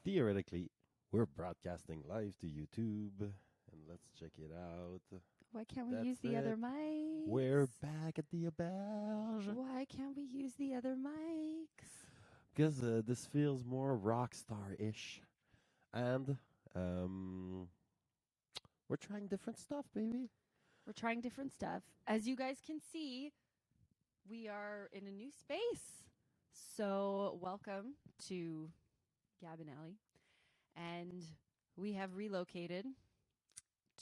theoretically, we're broadcasting live to YouTube, and let's check it out. Why can't we That's use the other it. mics? We're back at the auberge. Why can't we use the other mics? Because this feels more rock star-ish. And we're trying different stuff, baby. We're trying different stuff. As you guys can see, we are in a new space. So welcome to Gab Alley. And we have relocated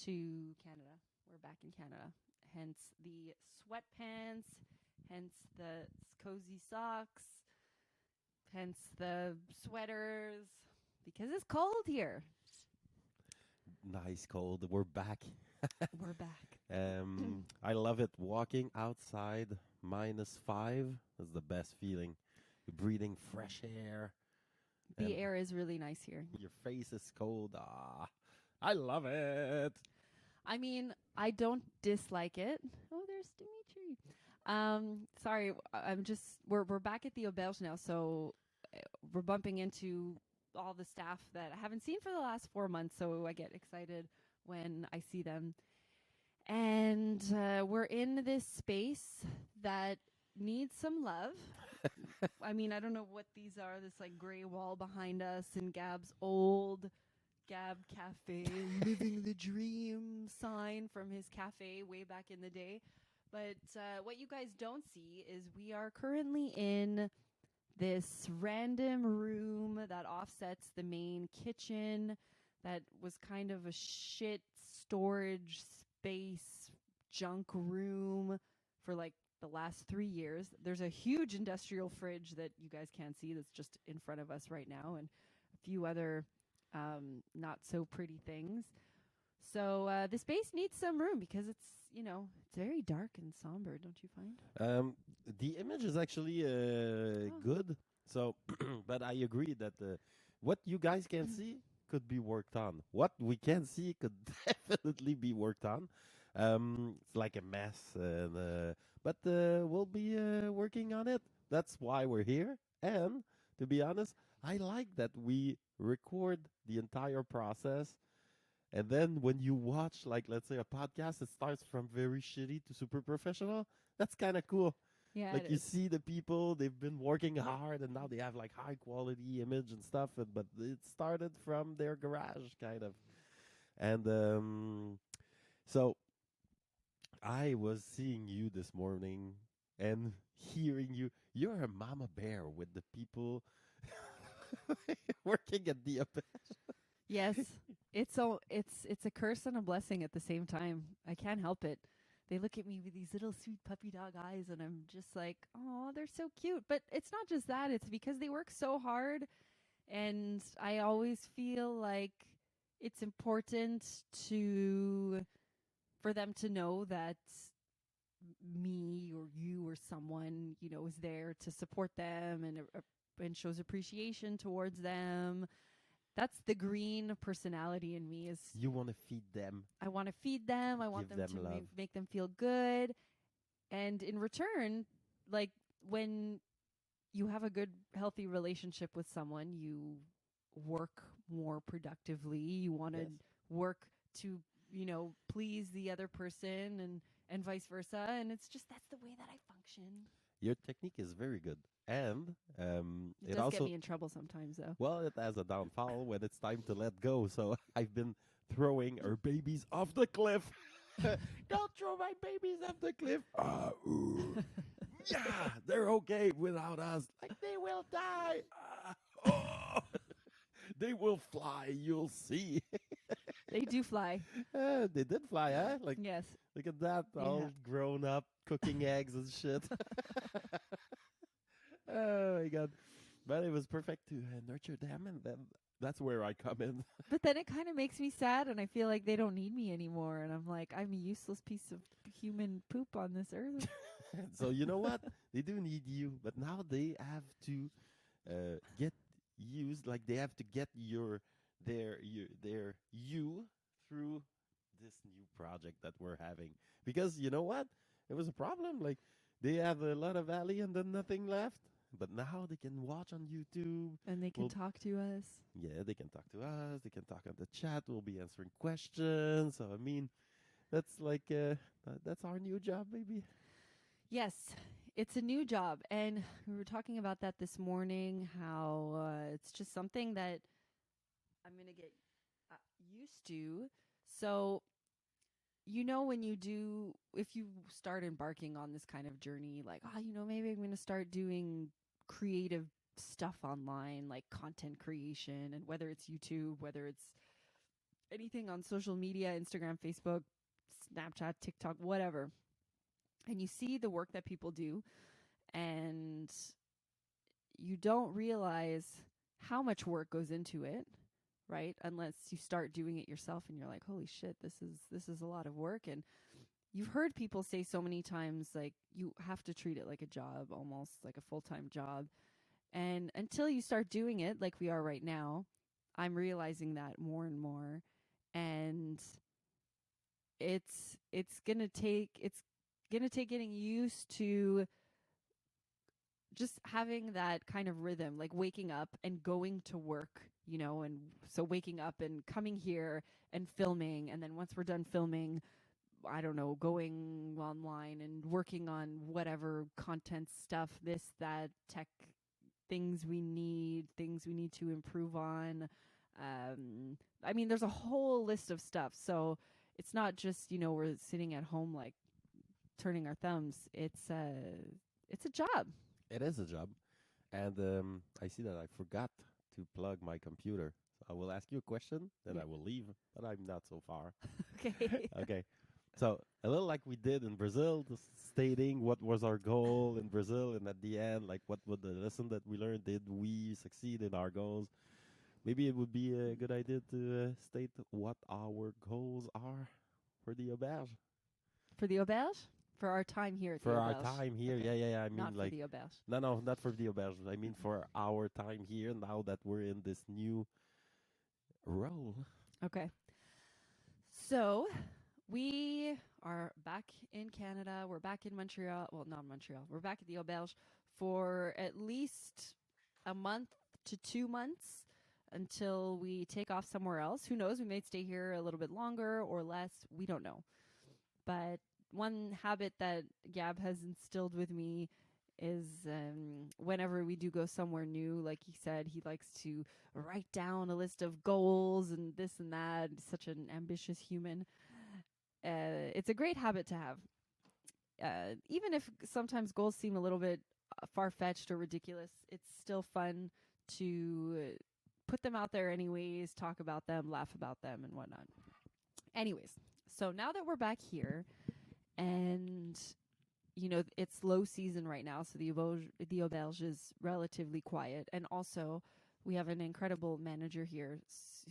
to Canada. We're back in Canada. Hence the sweatpants, hence the cozy socks, hence the sweaters, because it's cold here. Nice cold. We're back. We're back. I love it. Walking outside, -5 is the best feeling. You're breathing fresh air. The air is really nice here. Your face is cold. I love it. I mean, I don't dislike it. Oh, there's Dimitri. Sorry, we're back at the auberge now, so we're bumping into all the staff that I haven't seen for the last 4 months, so I get excited when I see them. And we're in this space that needs some love. I mean, I don't know what these are. This like gray wall behind us and Gab's old Gab Cafe, living the dream sign from his cafe way back in the day. But what you guys don't see is we are currently in this random room that offsets the main kitchen that was kind of a shit storage space junk room for like the last 3 years. There's a huge industrial fridge that you guys can't see that's just in front of us right now, and a few other not so pretty things. So the space needs some room because it's very dark and somber, don't you find? The image is actually good. So, but I agree that what you guys can see could be worked on. What we can see could definitely be worked on. It's like a mess, but we'll be working on it. That's why we're here. And to be honest, I like that we record the entire process. And then when you watch, like, let's say a podcast, it starts from very shitty to super professional. That's kind of cool. Yeah, like you see the people, they've been working hard and now they have like high quality image and stuff. But it started from their garage kind of. And so I was seeing you this morning and hearing you. You're a mama bear with the people working at the Yes, it's a curse and a blessing at the same time. I can't help it. They look at me with these little sweet puppy dog eyes, and I'm just like, oh, they're so cute. But it's not just that; it's because they work so hard, and I always feel like it's important for them to know that me or you or someone is there to support them and shows appreciation towards them. That's the green personality in me. Is You want to feed them. I want to feed them. I want Give them them to love. make them feel good. And in return, like when you have a good, healthy relationship with someone, you work more productively. You want to Yes. work to, please the other person and vice versa. And it's just, that's the way that I function. Your technique is very good. And It it does also get me in trouble sometimes, though. well, it has a downfall when it's time to let go. So I've been throwing our babies off the cliff. Don't throw my babies off the cliff. Yeah, they're okay without us. Like they will die. Oh, they will fly. You'll see. They do fly. They did fly, huh? Like, Yes. look at that, all grown up, cooking eggs and shit. Oh my god! But it was perfect to nurture them, and then that's where I come in. But then it kind of makes me sad, and I feel like they don't need me anymore. And I'm like, I'm a useless piece of human poop on this earth. So you know what? They do need you, but now they have to get used. Like they have to get their you through this new project that we're having. Because you know what? It was a problem. Like they have a lot of alley and then nothing left. but now they can watch on YouTube. And they can We'll talk to us. Yeah, they can talk to us. They can talk on the chat. We'll be answering questions. So I mean, that's like that's our new job, baby. Yes, it's a new job. And we were talking about that this morning, how it's just something that I'm going to get used to. So, when if you start embarking on this kind of journey, like, maybe I'm going to start doing creative stuff online, like content creation, and whether it's YouTube, whether it's anything on social media, Instagram, Facebook, Snapchat, TikTok, whatever. And you see the work that people do, and you don't realize how much work goes into it, right? Unless you start doing it yourself and you're like, holy shit, this is a lot of work. And you've heard people say so many times, like, you have to treat it like a job, almost like a full-time job. And until you start doing it like we are right now, I'm realizing that more and more. And it's gonna take getting used to just having that kind of rhythm, like waking up and going to work, and so waking up and coming here and filming, and then once we're done filming, I don't know, going online and working on whatever content stuff, this, that, tech things we need to improve on. I mean, there's a whole list of stuff. So it's not just, we're sitting at home like turning our thumbs. It's a job. It is a job, and I see that I forgot to plug my computer. So I will ask you a question, then I will leave, but I'm not so far. Okay. Okay. So a little like we did in Brazil, just stating what was our goal in Brazil, and at the end, like what was the lesson that we learned? Did we succeed in our goals? Maybe it would be a good idea to state what our goals are for the auberge. For the auberge? For our time here at the For auberge. our time here, Okay. yeah. I mean, Not like for the auberge. no, not for the auberge. I mean for our time here. Now that we're in this new role. Okay. So we are back in Canada. We're back in Montreal. Well, not Montreal. We're back at the auberge for at least a month to 2 months until we take off somewhere else. Who knows? We may stay here a little bit longer or less. We don't know. But one habit that Gab has instilled with me is whenever we do go somewhere new, like he said, he likes to write down a list of goals and this and that. He's such an ambitious human. It's a great habit to have. Even if sometimes goals seem a little bit far-fetched or ridiculous, it's still fun to put them out there anyways, talk about them, laugh about them, and whatnot. Anyways, so now that we're back here, and it's low season right now, so the auberge is relatively quiet, and also we have an incredible manager here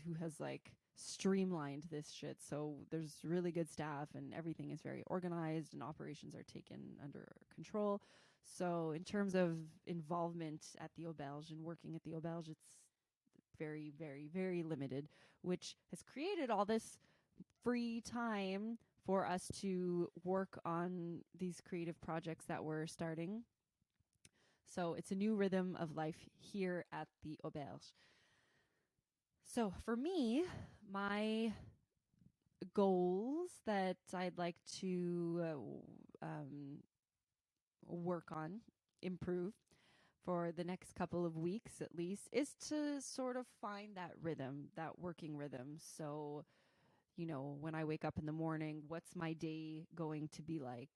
who has like streamlined this shit. So there's really good staff, and everything is very organized, and operations are taken under control. So in terms of involvement at the auberge and working at the auberge, it's very, very, very limited, which has created all this free time for us to work on these creative projects that we're starting. So it's a new rhythm of life here at the auberge. So for me, my goals that I'd like to work on, improve for the next couple of weeks at least, is to sort of find that rhythm, that working rhythm. So when I wake up in the morning, what's my day going to be like?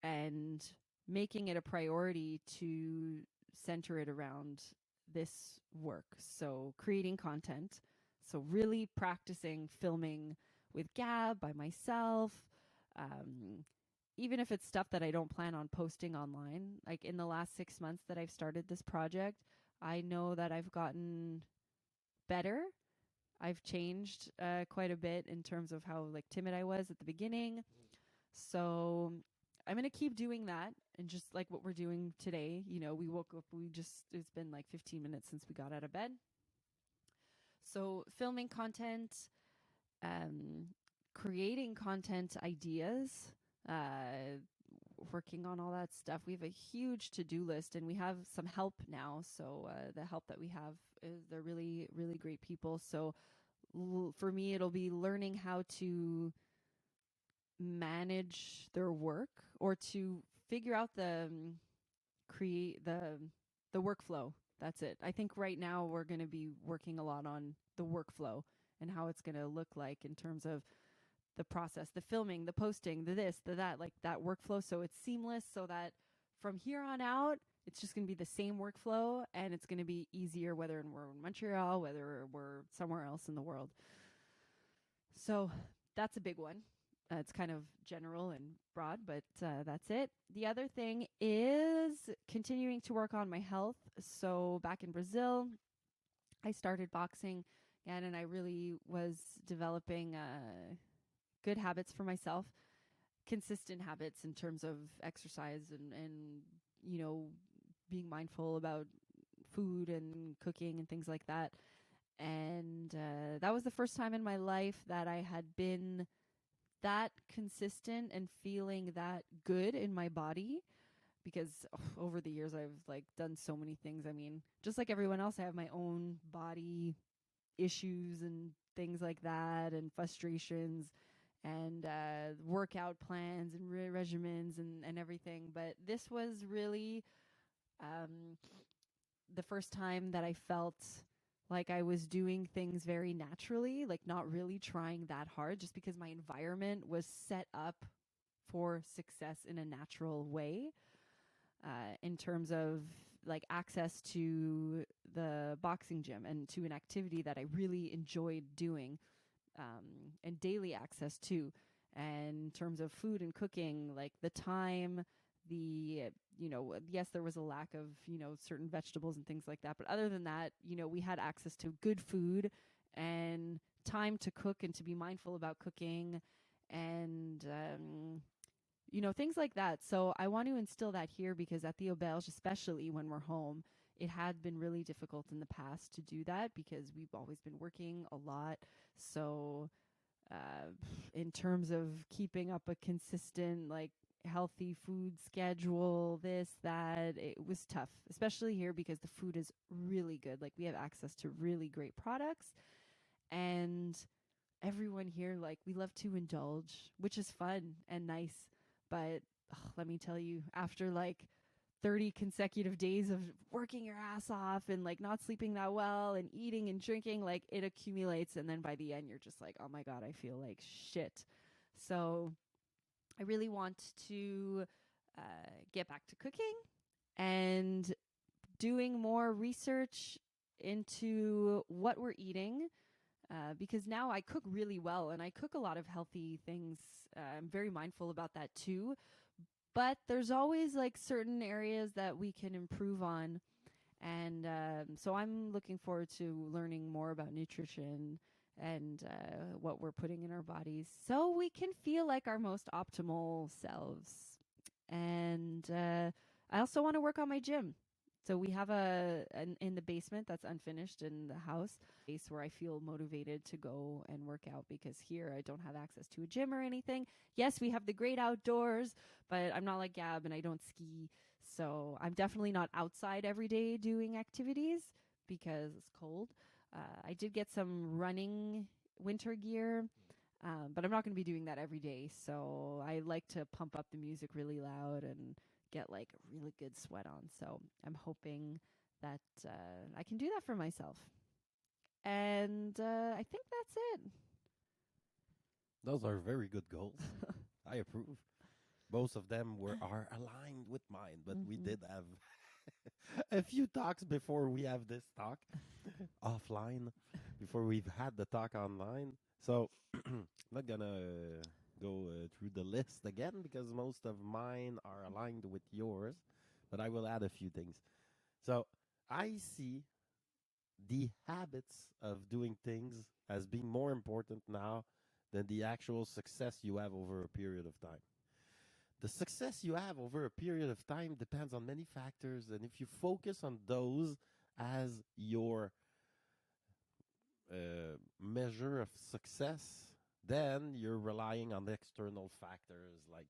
And making it a priority to center it around this work. So creating content. So really practicing filming with Gab, by myself. Even if it's stuff that I don't plan on posting online. Like in the last 6 months that I've started this project, I know that I've gotten better. I've changed quite a bit in terms of how like timid I was at the beginning. So I'm going to keep doing that. And just like what we're doing today, we woke up, it's been like 15 minutes since we got out of bed. So filming content, creating content ideas, working on all that stuff. We have a huge to-do list, and we have some help now. So the help that we have is they're really, really great people. So for me, it'll be learning how to manage their work or to figure out create the workflow. That's it. I think right now we're going to be working a lot on the workflow and how it's going to look like in terms of the process, the filming, the posting, the this, the that, like that workflow. So it's seamless so that from here on out, it's just going to be the same workflow and it's going to be easier whether we're in Montreal, whether we're somewhere else in the world. So that's a big one. It's kind of general and broad, but that's it. The other thing is continuing to work on my health. So back in Brazil, I started boxing again, and I really was developing good habits for myself, consistent habits in terms of exercise and you know, being mindful about food and cooking and things like that. And that was the first time in my life that I had been that consistent and feeling that good in my body, because over the years I've like done so many things. I mean, just like everyone else, I have my own body issues and things like that, and frustrations, and workout plans and regimens and everything. But this was really the first time that I felt like I was doing things very naturally, like not really trying that hard, just because my environment was set up for success in a natural way, in terms of like access to the boxing gym and to an activity that I really enjoyed doing, and daily access to. And in terms of food and cooking, like the time, yes, there was a lack of, certain vegetables and things like that. But other than that, we had access to good food and time to cook and to be mindful about cooking and, things like that. So I want to instill that here, because at the auberge, especially when we're home, it had been really difficult in the past to do that because we've always been working a lot. So in terms of keeping up a consistent, like, healthy food schedule, this, that, it was tough, especially here because the food is really good. Like, we have access to really great products, and everyone here, like, we love to indulge, which is fun and nice. But let me tell you, after like 30 consecutive days of working your ass off and like not sleeping that well and eating and drinking, like, it accumulates, and then by the end you're just like, oh my god, I feel like shit. So I really want to get back to cooking and doing more research into what we're eating, because now I cook really well and I cook a lot of healthy things. I'm very mindful about that too. But there's always like certain areas that we can improve on. And so I'm looking forward to learning more about nutrition and what we're putting in our bodies so we can feel like our most optimal selves. And I also want to work on my gym. So we have in the basement that's unfinished in the house, space where I feel motivated to go and work out, because here I don't have access to a gym or anything. Yes, we have the great outdoors, but I'm not like Gab and I don't ski. So I'm definitely not outside every day doing activities because it's cold. I did get some running winter gear, but I'm not going to be doing that every day. So I like to pump up the music really loud and get like a really good sweat on. So I'm hoping that I can do that for myself. And I think that's it. Those are very good goals. I approve. Most of them are aligned with mine, but we did have a few talks before we have this talk offline, before we've had the talk online. So I'm not gonna go through the list again because most of mine are aligned with yours, but I will add a few things. So I see the habits of doing things as being more important now than the actual success you have over a period of time. The success you have over a period of time depends on many factors, and if you focus on those as your measure of success, then you're relying on external factors like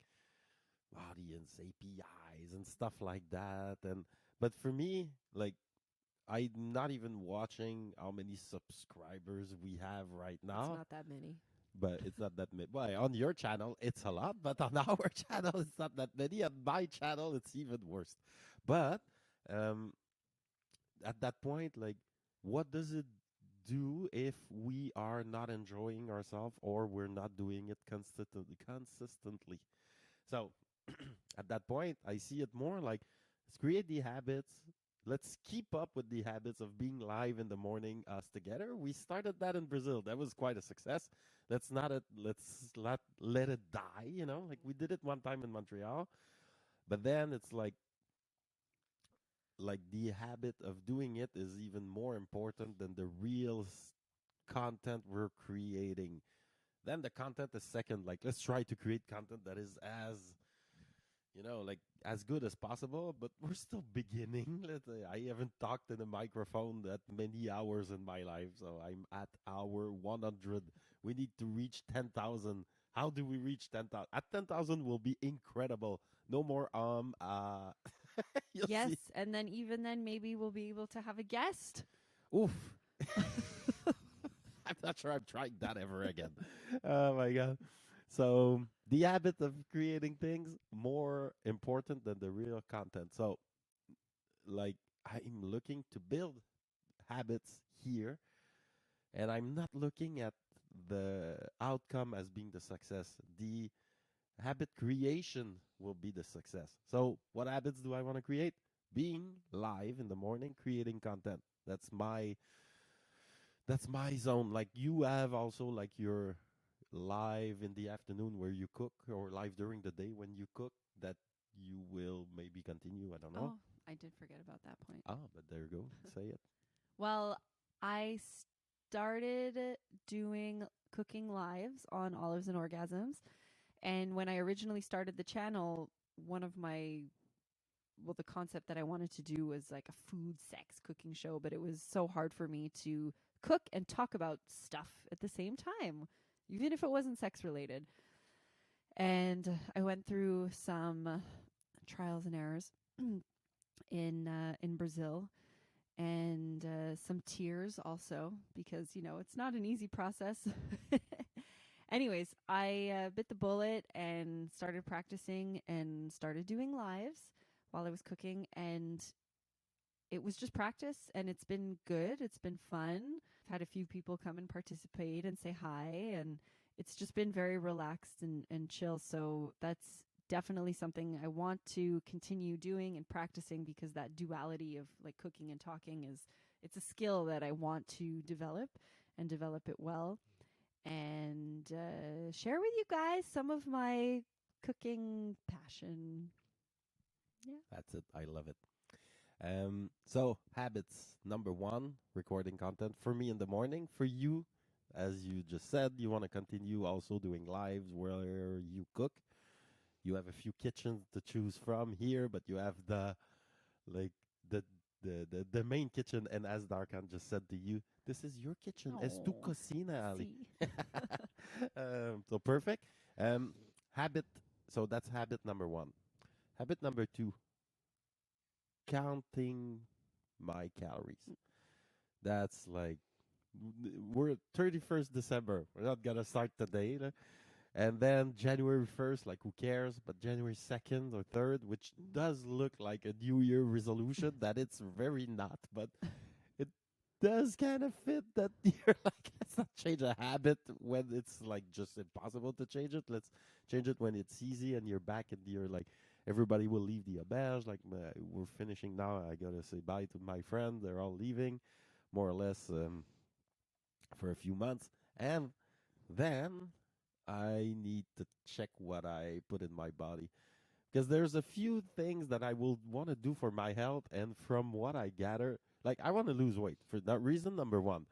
audience APIs and stuff like that. And but for me, like I'm not even watching how many subscribers we have right It's now. not that many. But it's not that many. Well, on your channel, it's a lot, but on our channel, it's not that many. On my channel, it's even worse. But um, at that point, like, what does it do if we are not enjoying ourselves or we're not doing it consistently? So at that point, I see it more like let's create the habits. Let's keep up with the habits of being live in the morning, us together. We started that in Brazil. That was quite a success. Let's not let it die. Like we did it one time in Montreal, but then it's like the habit of doing it is even more important than the real content we're creating. Then the content is second. Like let's try to create content that is like as good as possible, but we're still beginning. I haven't talked in a microphone that many hours in my life, so I'm at hour 100. We need to reach 10,000. How do we reach 10,000? At 10,000 will be incredible. No more you'll Yes, see. and then even then, maybe we'll be able to have a guest. Oof. I'm not sure I'm trying that ever again. Oh my god. So the habit of creating things more important than the real content. So like I'm looking to build habits here and I'm not looking at the outcome as being the success. The habit creation will be the success. So what habits do I want to create? Being live in the morning, creating content. That's my zone. Like you have also like your live in the afternoon where you cook or live during the day when you cook that you will maybe continue. I don't know. Oh, I did forget about that point. Ah, but there you go. Say it. Well, I started doing cooking lives on Olives and Orgasms. And when I originally started the channel, one of my, well, the concept that I wanted to do was like a food, sex, cooking show, but it was so hard for me to cook and talk about stuff at the same time, even if it wasn't sex related. And I went through some trials and errors in Brazil, and some tears also, because it's not an easy process. Anyways, I bit the bullet and started practicing and started doing lives while I was cooking, and it was just practice, and it's been good. It's been fun. I've had a few people come and participate and say hi, and it's just been very relaxed and chill. So that's definitely something I want to continue doing and practicing, because that duality of like cooking and talking it's a skill that I want to develop and develop it well, and share with you guys some of my cooking passion. Yeah. That's it. I love it. So habits number one, recording content for me in the morning. For you, as you just said, you want to continue also doing lives where you cook. You have a few kitchens to choose from here, but you have like the the main kitchen. And as Darkan just said to you, this is your kitchen. Es tu Oh, cocina, Ali. see. So perfect. Habit. So that's habit number one. Habit number two, counting my calories. That's like we're 31st December. We're not gonna start today. And then January 1st, like who cares? But January 2nd or 3rd, which does look like a New Year resolution, that it's very not, but it does kind of fit that you're like, let's not change a habit when it's like just impossible to change it. Let's change it when it's easy and you're back and you're like, everybody will leave the auberge. Like we're finishing now. I gotta say bye to my friend. They're all leaving, more or less, for a few months. And then I need to check what I put in my body because there's a few things that I will want to do for my health, and from what I gather, like I want to lose weight for that reason. Number one,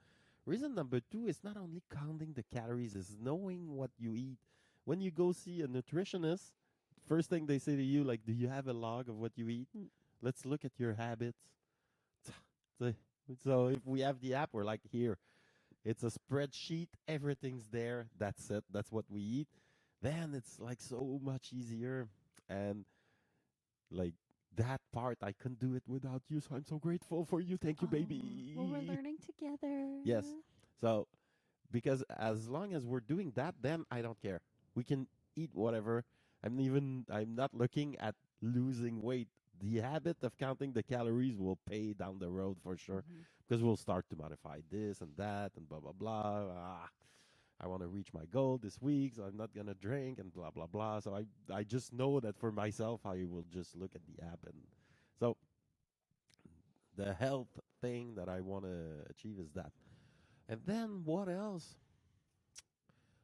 reason number two is not only counting the calories, is knowing what you eat. When you go see a nutritionist, first thing they say to you, like, do you have a log of what you eat? Mm. Let's look at your habits. So so if we have the app, we're like, here, it's a spreadsheet. Everything's there. That's it. That's what we eat. Then it's like so much easier. and like that part I couldn't do it without you, so I'm so grateful for you. Thank you, baby. Well, we're learning together. Yes. So because as long as we're doing that, then I don't care. We can eat whatever. I'm not looking at losing weight. The habit of counting the calories will pay down the road for sure, Mhm. because we'll start to modify this and that and blah blah blah. I want to reach my goal this week, so I'm not gonna drink and blah blah blah. So I just know that for myself, I will just look at the app, and so the health thing that I want to achieve is that. And then what else?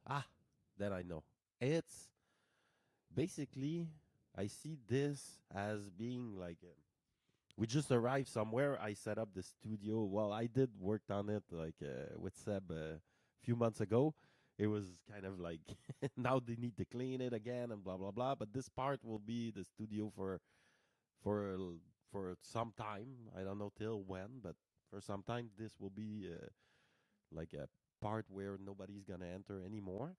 Ah, then I know. It's basically, I see this as being like we just arrived somewhere. I set up the studio. Well, I did work on it like with Seb a few months ago. It was kind of like now they need to clean it again and blah blah blah. But this part will be the studio for for some time. I don't know till when, but for some time this will be like a part where nobody's gonna enter anymore.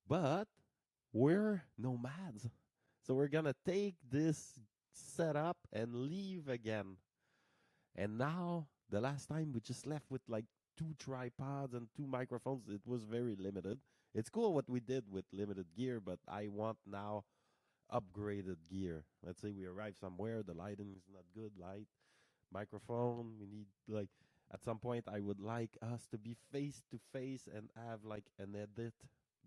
But we're nomads. So we're gonna take this setup and leave again. And now the last time we just left with like 2 tripods and 2 microphones. It was very limited. It's cool what we did with limited gear, but I want now upgraded gear. Let's say we arrive somewhere, the lighting is not good, light, microphone, we need like at some point I would like us to be face to face and have like an edit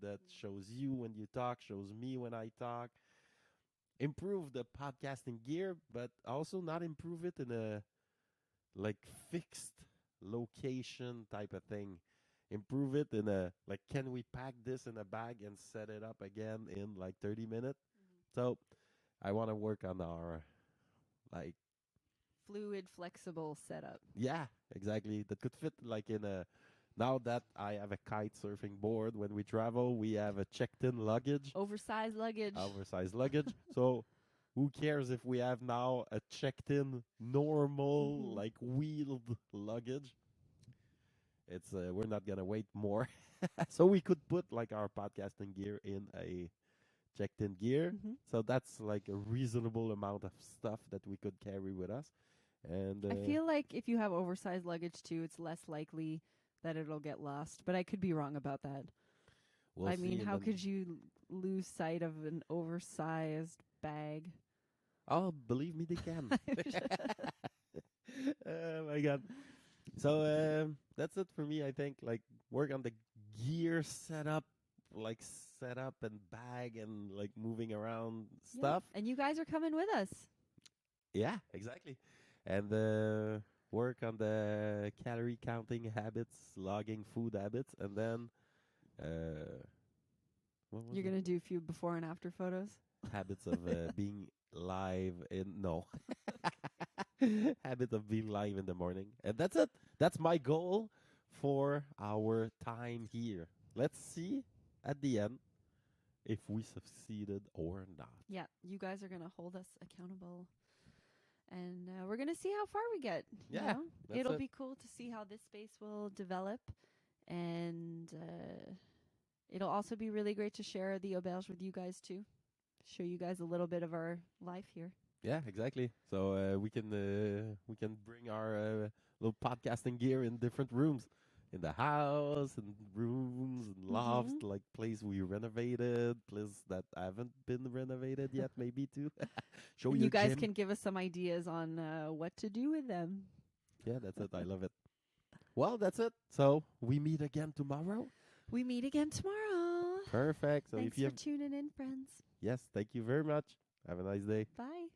that shows you when you talk, shows me when I talk. Improve the podcasting gear, but also not improve it in a like fixed location type of thing. Improve it in a like, can we pack this in a bag and set it up again in like 30 minutes? So I want to work on our like, Fluid, flexible setup. yeah, exactly. That could fit like in a. Now that I have a kite surfing board, when we travel, we have a checked-in luggage, Oversized luggage. oversized luggage. So who cares if we have now a checked-in normal Mhm. like wheeled luggage? It's we're not gonna wait more, so we could put like our podcasting gear in a checked-in gear. Mhm. So that's like a reasonable amount of stuff that we could carry with us. And I feel like if you have oversized luggage too, it's less likely that it'll get lost. But I could be wrong about that. we'll I see. mean, And how then, could you lose sight of an oversized bag? oh, believe me, they can. Oh my god. So that's it for me. I think like work on the gear setup, like setup and bag and like moving around Yeah. stuff. And you guys are coming with us. Yeah, exactly. And work on the calorie counting habits, logging food habits, and then what was You're it? going to do a few before and after photos? Habits of being live in no habit of being live in the morning, and that's it. That's my goal for our time here. Let's see at the end if we succeeded or not. Yeah. You guys are going to hold us accountable. And we're going to see how far we get. You Yeah, know? that's It'll it. be cool to see how this space will develop. And it'll also be really great to share the auberge with you guys too. Show you guys a little bit of our life here. Yeah, exactly. So we can bring our little podcasting gear in different rooms, in the house, and rooms and lofts, Mhm. like place we renovated, place that haven't been renovated yet, maybe too. Show And your you guys gym. can give us some ideas on what to do with them. Yeah, that's it. I love it. Well, that's it. So we meet again tomorrow. We meet again tomorrow. Perfect. So Thanks if you for have tuning in, friends. yes, thank you very much. Have a nice day. Bye.